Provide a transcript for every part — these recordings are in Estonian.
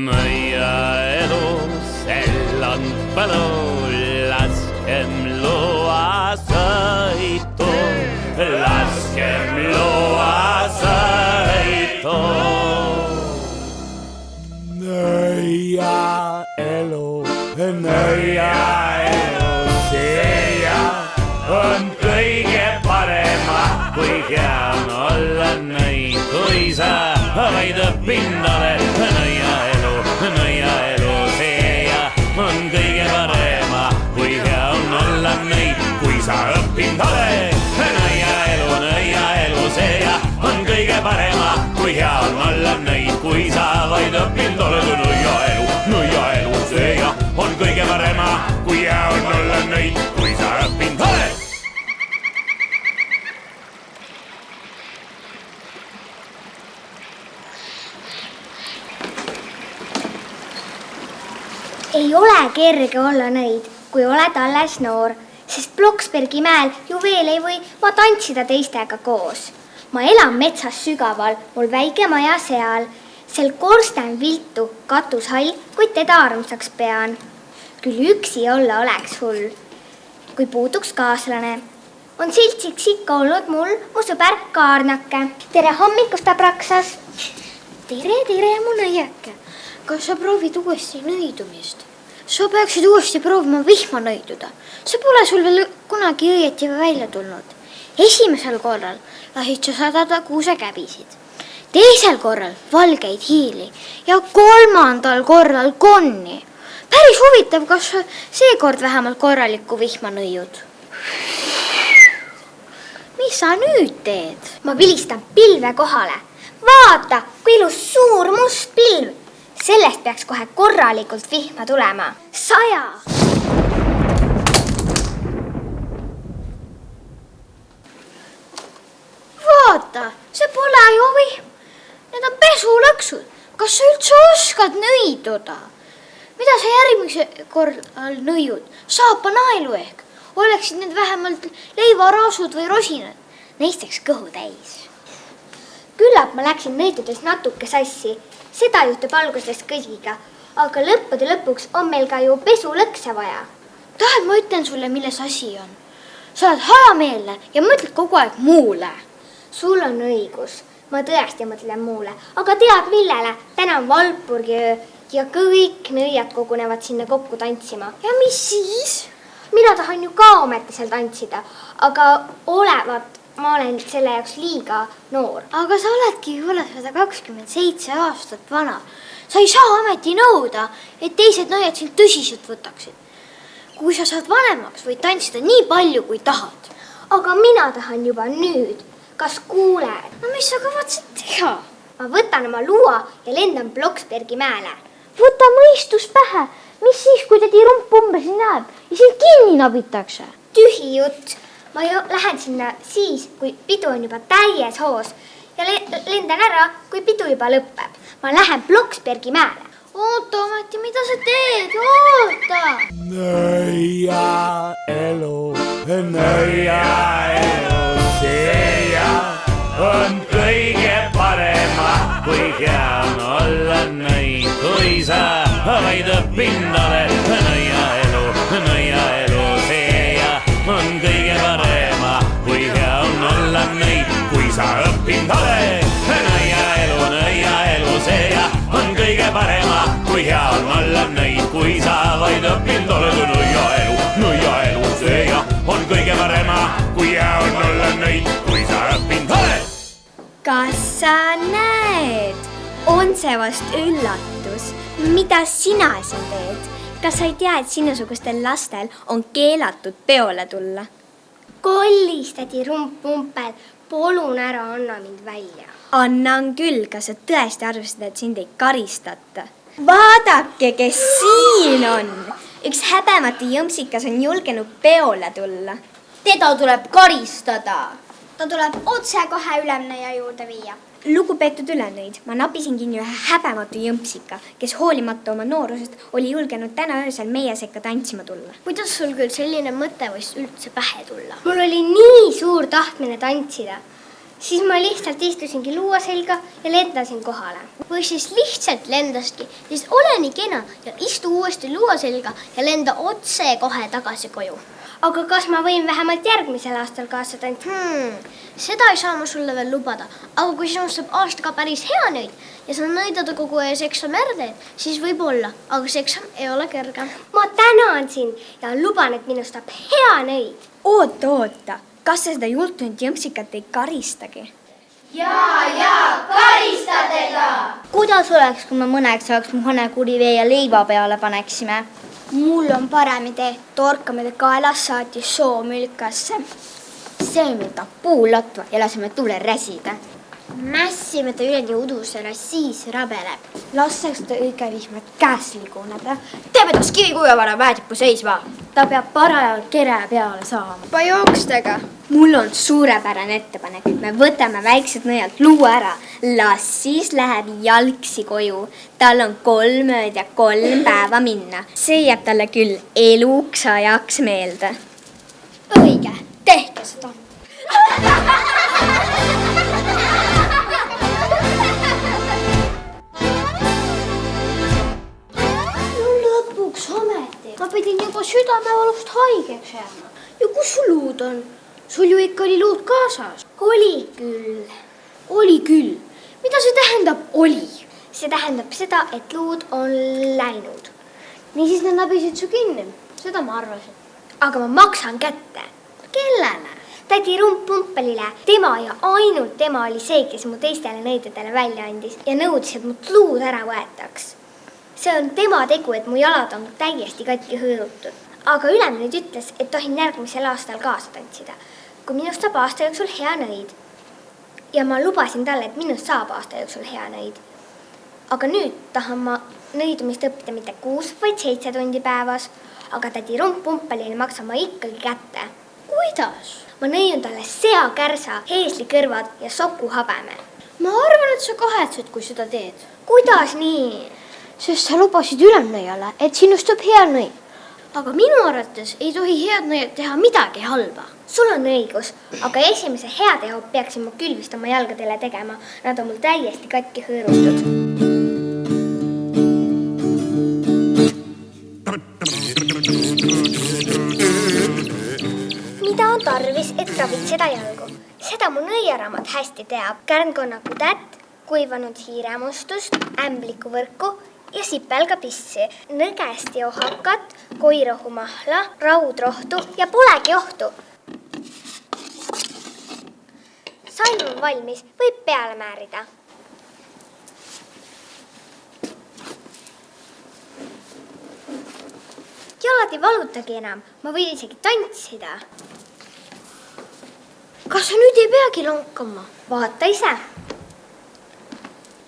nõiaelus elanud põlu, laskem loa sõitu, laskem loa sõitu. Nõiaelu seia on kõige parema, kui hea on olla nõid, kui sa vaid õppinud oled. Nõiaelu seia on kõige parema, kui hea on olla nõid, kui sa õppinud oled. Nõiaelu seia on kõige parema, kui hea on olla nõid, kui sa vaid õppinud oled. Nõiaelu seia on kõige parema, kui hea on olla nõid, kui sa õppinud oled. Ei ole kerge olla nõid, kui oled alles noor, sest Bloksbergi mäel ju veel ei või ma tantsida teistega koos. Ma elan metsas sügaval, mul väike maja seal, sel korsten viltu, katus hall, kuid teda armsaks pean. Küll üksi olla oleks hull, kui puuduks kaaslane. On siltsiks ikka olnud mul mu sõber Kaarnake. Tere hommikust, ta praksas. Tere, mu nõieke. Kas sa proovid uuesti nõidumist? Sa peaksid uuesti proovima vihma nõiduda. See pole sul veel kunagi õieti välja tulnud. Esimesel korral lasid sa sadada kuusekäbisid, teisel korral valgeid hiili ja kolmandal korral konni. Päris huvitav, kas sa seekord vähemalt korralikku vihma nõiud? Mis sa nüüd teed? Ma vilistan pilve kohale. Vaata, kui ilus suur must pilv. Sellest peaks kohe korralikult vihma tulema. 100! Vaata, see pole ju vihm. Need on pesulõksud. Kas sa üldse oskad nõiduda? Mida sa järgmise korral nõiud? Saapanaelu ehk? Oleksid need vähemalt leivaraasud või rosinad? Neist eks kõhu täis. Küllap ma läksin nõidudes natuke sassi. Seda juhtub alguses kõigiga, aga lõppude lõpuks on meil ka ju pesulõkse vaja. Tahad, ma ütlen sulle, milles asi on? Sa oled hajameelne ja mõtled kogu aeg muule. Sul on õigus, ma tõesti mõtlen muule, aga tead millele? Täna on Valpurgi öö ja kõik nõiad kogunevad sinna kokku tantsima. Ja mis siis? Mina tahan ju ka ometi seal tantsida, aga ma olen selle jaoks liiga noor. Aga sa oledki juba 127 aastat vana. Sa ei saa ometi nõuda, et teised nõiad sind tõsiselt võtaksid. Kui sa saad vanemaks, võid tantsida nii palju, kui tahad. Aga mina tahan juba nüüd. Kas kuuled? No mis sa kavatsed teha? Ma võtan oma lua ja lendan Bloksbergi mäele. Võta mõistus pähe. Mis siis, kui tädi Rump-Umbesi näeb ja sind kinni nabitakse? Tühi jutt. Ma lähen sinna siis, kui pidu on juba täies hoos ja lendan ära, kui pidu juba lõpeb. Ma lähen Bloksbergi mäele. Oota ometi, mida sa teed? Oota! Nõiaelu seia on kõige parema, kui hea on olla nõid, kui sa vaid õppinud oled. Nõiaelu seia on kõige parema, kui hea on olla nõid, kui sa õppinud oled. Nõiaelu seia on kõige parema, kui hea on olla nõid, kui sa vaid õppinud oled. Nõiaelu seia on kõige parema, kui hea on olla nõid, kui sa õppinud oled. Kas sa näed? On see vast üllatus? Mida sina siin teed? Kas sa ei tea, et sinusugustel lastel on keelatud peole tulla? Kollis, tädi Rump-Umpel, palun ära anna mind välja. Annan küll, kas sa tõesti arvestad, et sind ei karistata? Vaadake, kes siin on! Üks häbematu jõmpsikas on julgenud peole tulla. Teda tuleb karistada. Ta tuleb otse kohe ülemnõia juurde viia. Lugupeetud ülemnõid, ma napisin kinni ühe häbematu jõmpsika, kes hoolimata oma noorusest oli julgenud täna öösel meie sekka tantsima tulla. Kuidas sul küll selline mõte võis üldse pähe tulla? Mul oli nii suur tahtmine tantsida. Siis ma lihtsalt istusingi luua selga ja lendasin kohale. Või siis lihtsalt lendaski, siis ole nii kena ja istu uuesti luua selga ja lenda otse kohe tagasi koju. Aga kas ma võin vähemalt järgmisel aastal kaasa tantsida? Seda ei saa ma sulle veel lubada, aga kui sinust saab aastaga päris hea nõid ja sa näidada kogu ees eksami ära teed, siis võib olla, aga see eksam ei ole kerge. Ma tänan sind ja luban, et minust saab hea nõid. Oota, kas sa seda jultunud jõmpsikat ei karistagi? Karista teda! Kuidas oleks, kui me mõneks ajaks mu hanekuri vee ja leiva peale paneksime? Mul on parem idee, torkame ta kaelas saati soomülkasse. Seeme ta puulatva ja laseme tule räsida. Mässime ta üleni udusele, siis rabeleb. Lasseks ta õige vihmad käes liguneda. Teeme tas kivikuivavara väetipu seisva. Ta peab parajalt kere peale saama. Juba jookstega. Mul on suurepärane ettepanek. Me võtame väiksed nõjalt luu ära. Las siis läheb jalgsi koju. Tal on 3 ööd ja 3 päeva minna. See jääb talle küll eluks ajaks meelde. Õige, tehke seda. Lõpuks ometi. Ma pidin juba südamevalust haigeks jääma. Ja kus sul luud on? Sul ju ikka oli luud kaasas. Oli küll. Oli küll. Mida see tähendab oli? See tähendab seda, et luud on läinud. Niisiis nad nabisid su kinni. Seda ma arvasin. Aga ma maksan kätte. Kellele? Tädi Rumppumpelile. Tema ja ainult tema oli see, kes mu teistele nõidudele välja andis ja nõudis, et mult luud ära võetaks. See on tema tegu, et mu jalad on täiesti katki hõõrutud. Aga ülem nüüd ütles, et tohin järgmisel aastal kaasa tantsida, kui minust saab aasta jooksul hea nõid. Ja ma lubasin talle, et minust saab aasta jooksul hea nõid. Aga nüüd tahan ma nõidumist õppida mitte 6, vaid 7 tundi päevas. Aga tädi Rumppumpelile maksan ma ikkagi kätte. Kuidas? Ma nõiun talle seakärsa, heeslikõrvad ja sokuhabeme. Ma arvan, et sa kahetsed, kui seda teed. Kuidas nii? Sest sa lubasid ülemnõiale, et sinust saab hea nõid. Aga minu arvates ei tohi head nõiad teha midagi halba. Sul on õigus, aga esimese hea teho peaksin ma küll vist oma jalgadele tegema. Nad on mul täiesti katki hõõrutud. Mida on tarvis, et ravitseda jalgu? Seda mu nõiaramat hästi teab. Kärnkonnaku tätt, kuivanud hiiremustust, ämblikuvõrku ja sipelgapissi, nõgesti ohakat, koirohumahla, raudrohtu ja polegi ohtu. Salm on valmis, võib peale määrida. Jalad ei valutagi enam, ma võin isegi tantsida. Kas sa nüüd ei peagi lonkama? Vaata ise.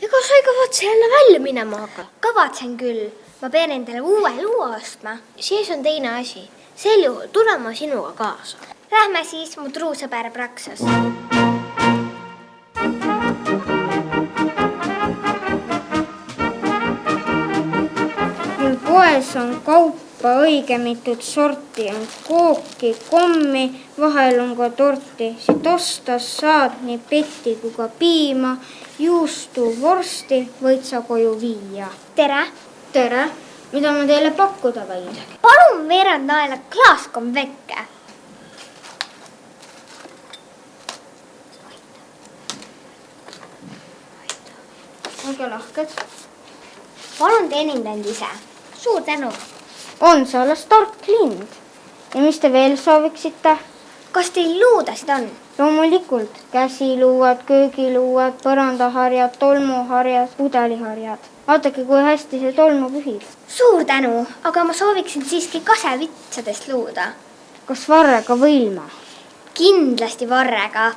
Ega sa ei kavatse jälle välja minema aga? Kavatsen küll. Ma pean endale uue luu ostma. Siis on teine asi. Sel juhul tulen ma sinuga kaasa. Lähme siis mu truusõber Praksas. Mul poes on kaupa õige mitut sorti. On kooki, kommi, vahel on ka torti. Siit ostas saad nii petti kui ka piima. Juustu vorsti võid sa koju viia. Tere! Tere! Mida ma teile pakkuda võin? Palun veerand naela klaas konvekke. Olge lahked. Palun teenindanud ise. Suur tänu. On sa alles tark lind. Ja mis te veel sooviksite? Kas teil luudasid on? Loomulikult käsiluuad, köögiluuad, põrandaharjad, tolmuharjad, pudeliharjad. Vaadake, kui hästi see tolmu pühib. Suur tänu, aga ma sooviksin siiski kasevitsadest luuda. Kas varrega või ilma? Kindlasti varrega.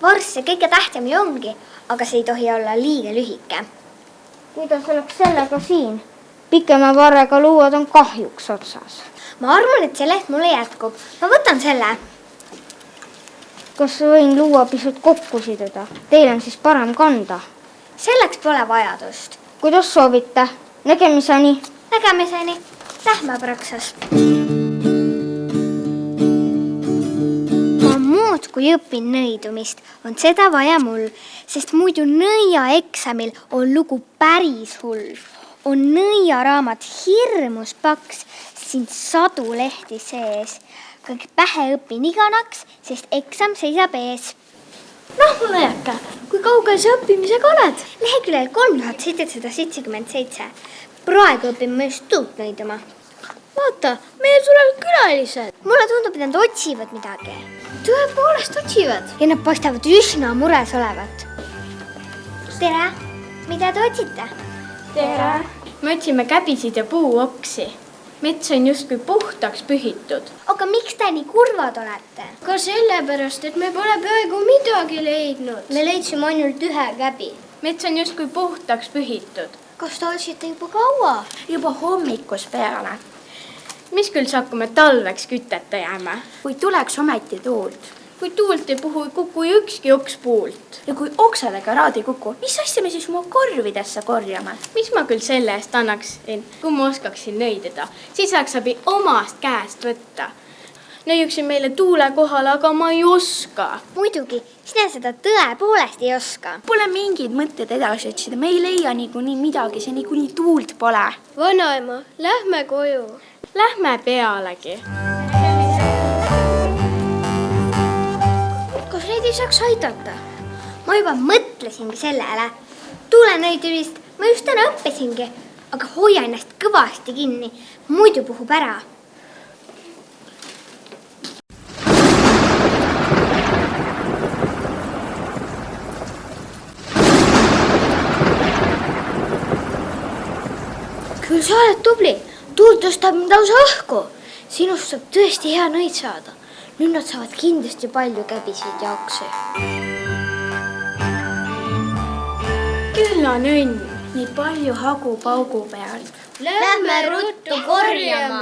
Varss see kõige tähtsam ju ongi, aga see ei tohi olla liiga lühike. Kuidas oleks sellega siin? Pikema varrega luuad on kahjuks otsas. Ma arvan, et sellest mulle jätkub. Ma võtan selle. Kas võin luua pisut kokku siduda? Teil on siis parem kanda. Selleks pole vajadust. Kuidas soovite? Nägemiseni. Nägemiseni. Lähme Praksas. muudkui õpin nõidumist, on seda vaja mul, sest muidu nõiaeksamil on lugu päris hull. On nõiaraamat hirmus paks, siin 100 lehti sees. Kõik pähe õpin iganaks, sest eksam seisab ees. Noh, mu nõiake, kui kaugel sa õppimisega oled? Leheküljel 3777. Praegu õpime just tuult nõiduma. Vaata, meil tulevad külalised. Mulle tundub, et nad otsivad midagi. Tõepoolest otsivad. Ja nad paistavad üsna mures olevat. Tere, mida te otsite? Tere! Me otsime käbisid ja puuoksi. Mets on justkui puhtaks pühitud. Aga miks te nii kurvad olete? Ka sellepärast, et me pole peaaegu midagi leidnud. Me leidsime ainult ühe käbi. Mets on justkui puhtaks pühitud. Kas te otsite juba kaua? Juba hommikus peale. Mis küll sa hakkame talveks küteta jääma? Kui tuleks ometi tuult. Kui tuult ei puhu, ei kuku ükski oks puult. Ja kui oksadega raad ei kuku, mis asja me siis oma korvidesse korjame? Mis ma küll selle eest annaksin, kui ma oskaksin nõidida? Siis saaks abi omast käest võtta. Nõiuksin meile tuule kohale, aga ma ei oska. Muidugi, sina seda tõepoolest ei oska. Pole mingid mõtted edasi otsida, me ei leia niikuinii midagi, see niikuinii tuult pole. Vanaema, lähme koju. Lähme pealegi. Kas neid ei saaks aidata? Ma juba mõtlesingi sellele. Tuulenõidumist ma just täna õppisingi, aga hoia ennast kõvasti kinni, muidu puhub ära. Küll sa oled tubli. Tuult tõstab lausa õhku. Sinust saab tõesti hea nõid saada. Nüüd nad saavad kindlasti palju käbisid ja okse. Küll on õnn, nii palju hagu paugu peal. Lähme ruttu korjama.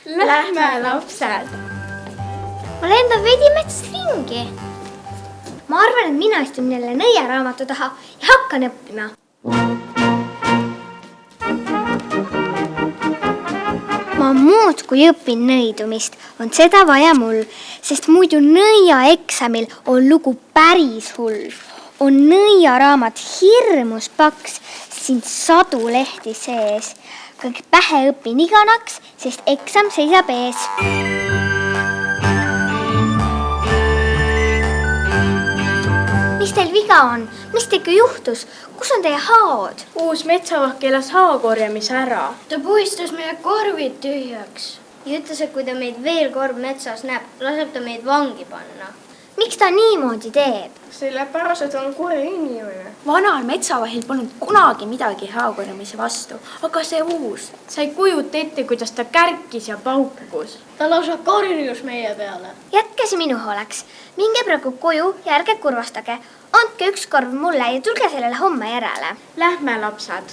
Lähme, lapsed. Ma lendan veidi metsast ringi. Ma arvan, et mina istun jälle nõiaraamatu taha ja hakkan õppima. Ma muudkui õpin nõidumist, on seda vaja mul, sest muidu nõiaeksamil on lugu päris hull. On nõiaraamat hirmus paks, siin 100 lehti sees. Kõik pähe õpin iganaks, sest eksam seisab ees. Mis teil viga on? Mis teiega juhtus? Kus on teie haod? Uus metsavahk keelas haakorjamise ära. Ta puistas meie korvid tühjaks. Ja ütles, et kui ta meid veel kord metsas näeb, laseb ta meid vangi panna. Miks ta niimoodi teeb? Sellepärast on kuri inimene. Vanal metsavahil polnud kunagi midagi haakorjamise vastu, aga see uus. Sa ei kujuta ette, kuidas ta kärkis ja paukus. Ta lausa karjus meie peale. Jätke see minu hooleks. Minge praegu koju ja ärge kurvastage. Andke üks korv mulle ja tulge sellele homme järele. Lähme, lapsed.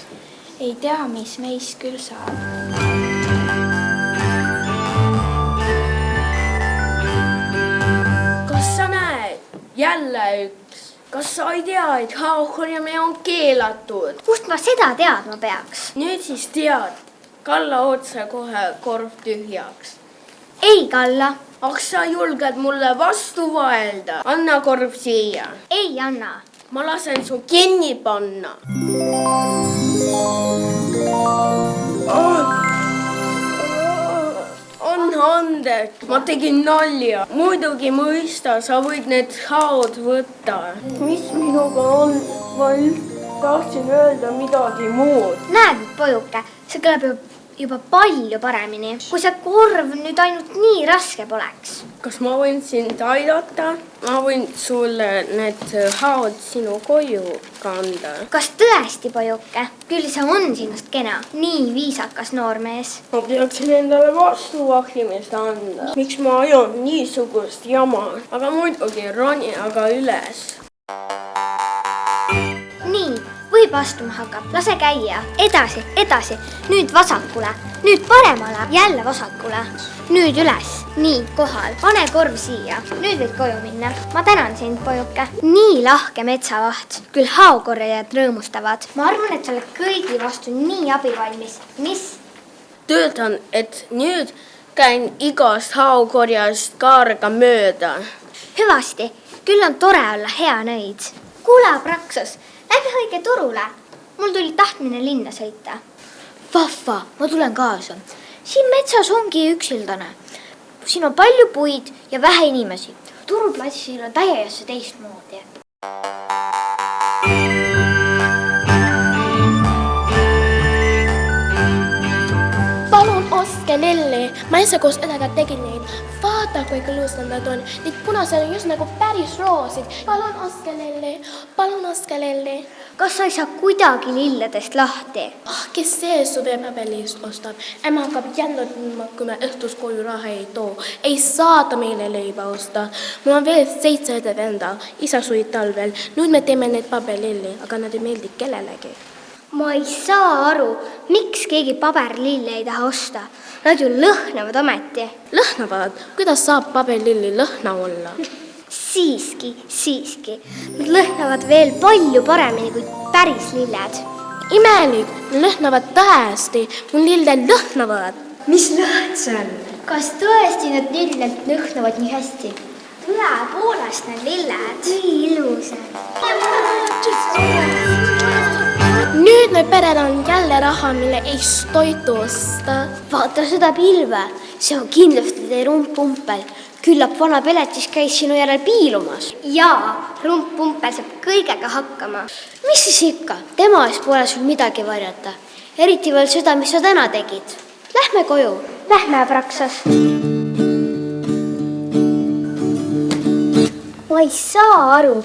Ei tea, mis meist küll saab. Kas sa näed? Jälle üks. Kas sa ei tea, et haakorjamine on keelatud? Kust ma seda teadma peaks? Nüüd siis tead. Kalla otse kohe korv tühjaks. Ei, Kalla. Ach, sa julged mulle vastu vaelda. Anna korv siia. Ei anna. Ma lasen su kinni panna. Anna andeks. Ma tegin nalja. Muidugi mõista, sa võid need haod võtta. Mis minuga on? Ma tahtsin öelda midagi muud. Näed, pojuke, see kõlab juba palju paremini, kui see korv nüüd ainult nii raske poleks. Kas ma võin sind aidata? Ma võin sulle need haod sinu koju kanda. Kas tõesti, pojuke? Küll see on sinust kena, nii viisakas noormees. Ma peaksin endale vastuvahtimist anda. Miks ma ajan niisugust jama? Aga muidugi roni aga üles. Nii, võib astuma hakkab, lase käia. Edasi, edasi, nüüd vasakule, nüüd paremale, jälle vasakule. Nüüd üles, nii, kohal, pane korv siia. Nüüd võid koju minna. Ma tänan sind, pojuke. Nii lahke metsavaht, küll haokorjajad rõõmustavad. Ma arvan, et sa oled kõigi vastu nii abivalmis. Mis? Töötan, et nüüd käin igast haokorjast kaarega mööda. hüvasti, küll on tore olla hea nõid. Kuule, Praxos, lähme õige turule. Mul tuli tahtmine linna sõita. Vahva, ma tulen kaasa. Siin metsas ongi üksildane. Siin on palju puid ja vähe inimesi. Turuplatsil on täiesti teistmoodi. Palun ostke lilli. Ma ise koos õdega tegin neid. Vaata, kui ilusad nad on. Need punased on just nagu päris roosid. Palun ostke lilli. Palun ostke lilli. Kas sa ei saa kuidagi lilledest lahti? Kes see suvepäevalist ostab? Ema hakkab jälle tundma, kui me õhtus koju raha ei too. Ei saada meile leiba osta. Mul on veel 7 venda. Isa suri talvel. Nüüd me teeme need paberlilli, aga nad ei meeldi kellelegi. Ma ei saa aru, miks keegi paberlille ei taha osta. Nad ju lõhnavad ometi. Lõhnavad? Kuidas saab paberlilli lõhna olla? Siiski. Nad lõhnavad veel palju paremini kui päris lilled. Imelik, lõhnavad täiesti. Mul lilled lõhnavad. Mis lõhn see on? Kas tõesti need lilled lõhnavad nii hästi? Tõepoolest need lilled. Nii ilusad. Nüüd me perel on jälle raha, mille eest toitu osta. Vaata seda pilve. See on kindlasti teie rumppumpel. Küllap vana peletis käis sinu järel piilumas. Jaa, rumppumpel saab kõigega hakkama. Mis siis ikka? Tema eest pole sul midagi varjata. Eriti veel seda, mis sa täna tegid. Lähme koju. Lähme, Praxos. Ma ei saa aru,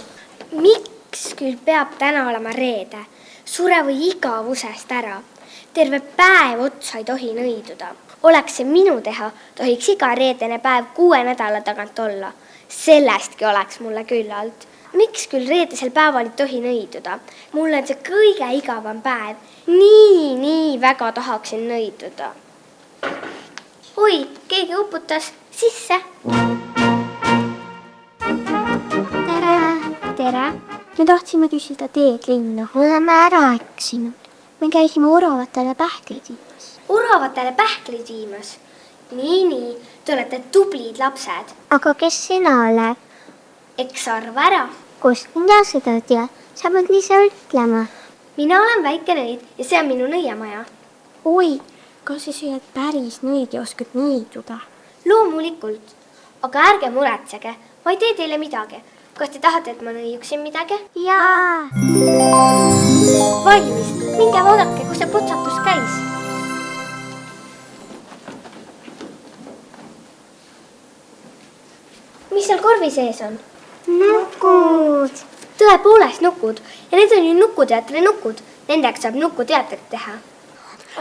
miks küll peab täna olema reede. Sure või igavusest ära. Terve päev otsa ei tohi nõiduda. Oleks see minu teha, tohiks iga reedene päev 6 nädala tagant olla. Sellestki oleks mulle küllalt. Miks küll reedesel päeval ei tohi nõiduda? Mul on see kõige igavam päev. Nii väga tahaksin nõiduda. Oi, keegi uputas sisse. Tere. Me tahtsime küsida teed linna. Oleme ära eksinud. Me käisime oravatele pähkleid viimas. Oravatele pähkleid viimas? Nii, te olete tublid lapsed. Aga kes sina oled? Eks arva ära. Kust mina seda tea? Sa pead ise ütlema. Mina olen väike nõid ja see on minu nõiamaja. Oi, kas sa oled päris nõid ja oskad nõiduda? Loomulikult. Aga ärge muretsege, ma ei tee teile midagi. Kas te tahate, et ma nõiuksin midagi? Jaa! Valmis, minge vaadake, kus see potsatus käis. Mis seal korvi sees on? Nukud! Tõepoolest nukud ja need on ju Nukuteatri nukud. Nendeks saab Nukuteatrit teha.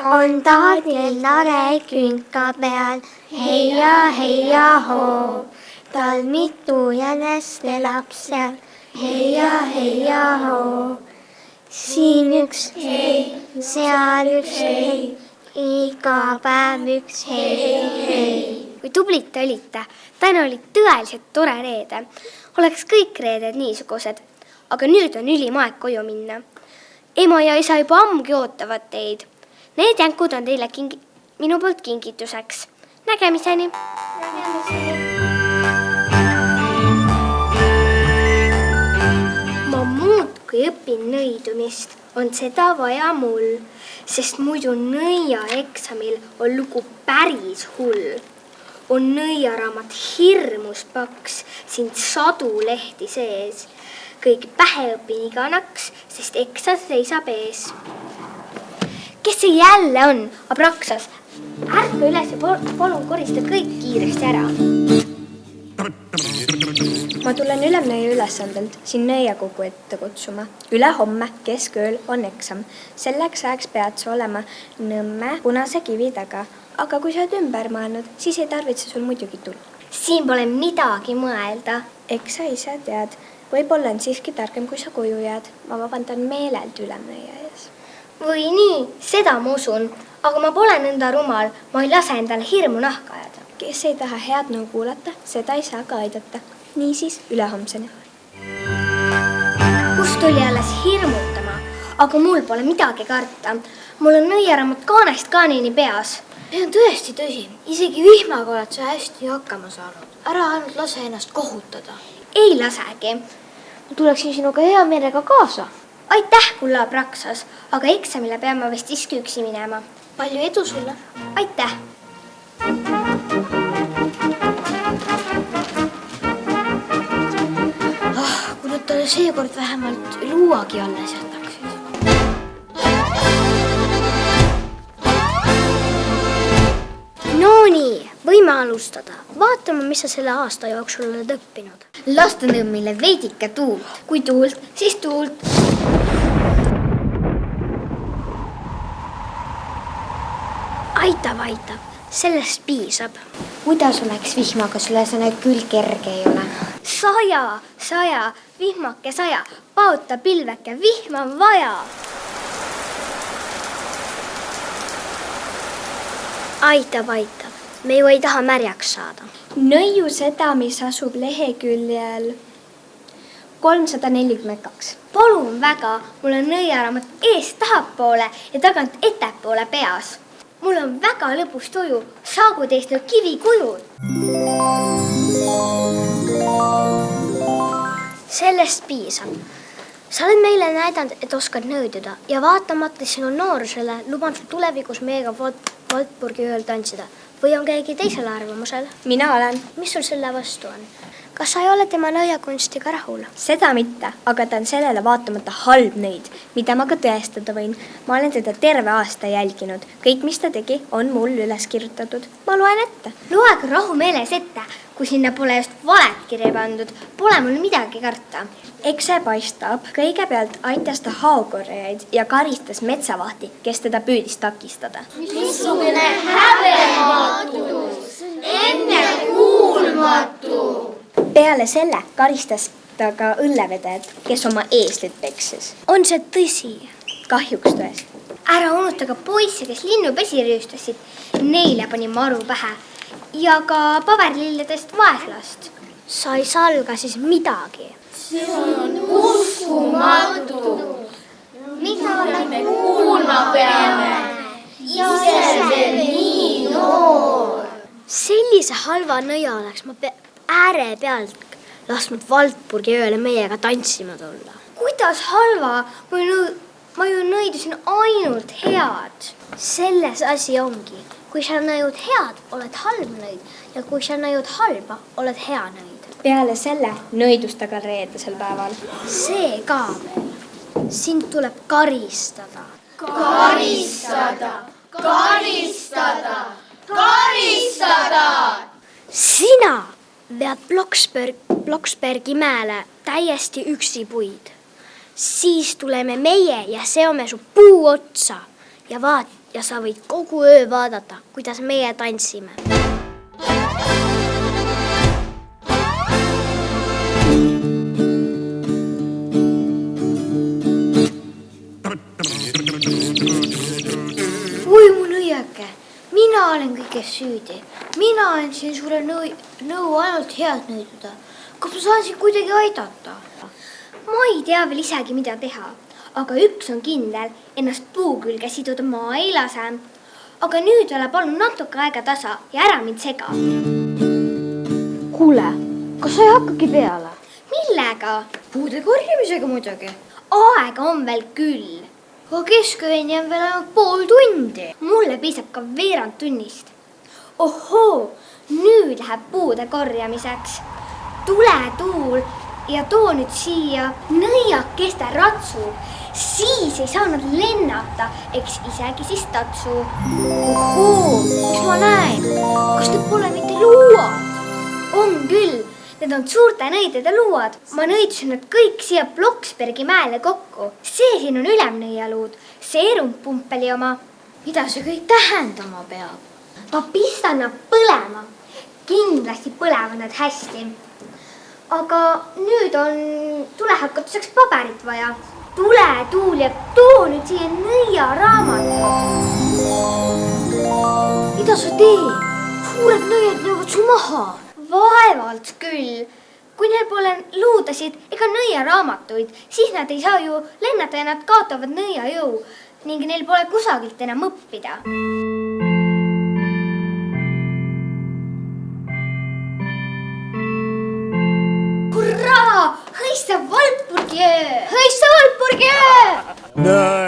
On Taadil lare künka peal, heia hoo. Tal mitu jänest elab seal, heia hoo. Siin üks hei, seal üks hei, iga päev üks hei. Kui tublid te olite, täna oli tõeliselt tore reede. Oleks kõik reeded niisugused, aga nüüd on ülim aeg koju minna. Ema ja isa juba ammugi ootavad teid. Need jänkud on teile minu poolt kingituseks. Nägemiseni! Ma muudkui õpin nõidumist, on seda vaja mul, sest muidu nõiaeksamil on lugu päris hull. On nõiaraamat hirmus paks, siin 100 lehti sees. Kõik pähe õpin iganaks, sest eksam seisab ees. Kes see jälle on? Abraxas, ärka üles ja palun korista kõik kiiresti ära. Ma tulen Ülemnõia ülesandelt siin nõiakogu ette kutsuma. Ülehomme keskööl on eksam. Selleks ajaks pead sa olema Nõmme punase kivi taga. Aga kui sa oled ümber mõelnud, siis ei tarvitse sul muidugi tulla. Siin pole midagi mõelda. Eks sa ise tead. Võib-olla on siiski targem, kui sa koju jääd. Ma vabandan meelelt Ülemnõia ees. Või nii, seda ma usun. Aga ma pole nõnda rumal. Ma ei lase endale hirmu nahka ajada. Kes ei taha head nõu kuulata, seda ei saa ka aidata. Niisiis ülehomseni. Kust tuli alles hirmutama? Aga mul pole midagi karta. Mul on nõiaraamat kaanest kaanini peas. See on tõesti tõsi. Isegi vihmaga oled sa hästi hakkama saanud. Ära ainult lase ennast kohutada. ei lasegi. Ma tuleksin sinuga hea meelega kaasa. Aitäh, kulla praksas, aga eksamile peame vist siiski üksi minema. Palju edu sulle. Aitäh! Kui nad talle seekord vähemalt luuagi alles jätaksid. No nii, võime alustada. Vaatame, mis sa selle aasta jooksul oled õppinud. Lasta nõmmile veidike tuult. Kui tuult, siis tuult. Aitab. Sellest piisab. Kuidas oleks vihmaga sulle sõna küll kerge ei ole? Saja, vihmake saja. Paota pilveke, vihma on vaja. Aitab. Me ju ei taha märjaks saada. Nõiu seda, mis asub leheküljel 342. Palun väga, mul on nõiaraamat eest tahapoole ja tagant ettepoole peas. Mul on väga lõbus tuju, saagu teist nüüd kivikujud. Sellest piisab. Sa oled meile näidanud, et oskad nõududa ja vaatamata sinu noorusele luban sul tulevikus meiega Waldburgi ööl tantsida. Või on keegi teisel arvamusel? Mina olen. Mis sul selle vastu on? Kas sa ei ole tema nõiakunstiga rahul? Seda mitte, aga ta on sellele vaatamata halb nõid, mida ma ka tõestada võin. Ma olen teda terve aasta jälginud. Kõik, mis ta tegi, on mul üles kirjutatud. Ma loen ette. Loega rahumeeles ette, kui sinna pole just valet kirja pandud. Pole mul midagi karta. Eks see paistab. Kõigepealt aitas ta haokorjaid ja karistas metsavahti, kes teda püüdis takistada. Missugune häbematus! Enne kuulmatu! Peale selle karistas ta ka õllevedajat, kes oma eeslit peksis. On see tõsi? Kahjuks tõesti. Ära unusta ka poisse, kes linnupesi rüüstasid. Neile pani maru pähe. Ja ka paberlilledest vaeslast. Sa ei salga siis midagi. See on uskumatu. Mida me kuulma peame? Ise veel nii noor. Sellise halva nõia oleks ma ääre pealt lasknud Waldburgi ööle meiega tantsima tulla. Kuidas halva? Ma ju nõidusin ainult head. Selles asi ongi. Kui sa nõiud head, oled halb nõid. Ja kui sa nõiud halba, oled hea nõid. Peale selle nõidus ta ka reedesel päeval. See ka veel. Sind tuleb karistada. Karistada! Sina vead Bloksbergi mäele täiesti üksi puid. Siis tuleme meie ja seome su puu otsa ja sa võid kogu öö vaadata, kuidas meie tantsime. Oi mu nõiake, mina olen kõiges süüdi. Mina andsin sulle nõu ainult head nõiduda. Kas ma saan sind kuidagi aidata? Ma ei tea veel isegi, mida teha. Aga üks on kindel, ennast puu külge siduda ma ei lase. Aga nüüd ole palun natuke aega tasa ja ära mind sega. Kuule, kas sa ei hakkagi peale? Millega? Puude korjamisega muidugi. Aega on veel küll. Aga keskööni on veel ainult pool tundi. Mulle piisab ka veerand tunnist. Ohoo, nüüd läheb puude korjamiseks. Tule tuul ja too nüüd siia nõiakeste ratsu. Siis ei saanud lennata, eks isegi siis tatsu. Ohoo, mis ma näen? Kas need pole mitte luuad? On küll. Need on suurte nõidede luuad. Ma nõidsin nad kõik siia Bloksbergi mäele kokku. See siin on ülemnõialuud. See rumpumpeli oma. Mida see kõik tähendama peab? Ma pistan nad põlema. Kindlasti põlevad nad hästi. Aga nüüd on tulehakatuseks paberit vaja. Tule tuul ja too nüüd siia nõiaraamatut. Mida sa teed? Suured nõiad nõuvad su maha. Vaevalt küll. Kui neil pole luudasid ega nõiaraamatuid, siis nad ei saa ju lennata ja nad kaotavad nõiajõu ning neil pole kusagilt enam õppida. Hurraa! näe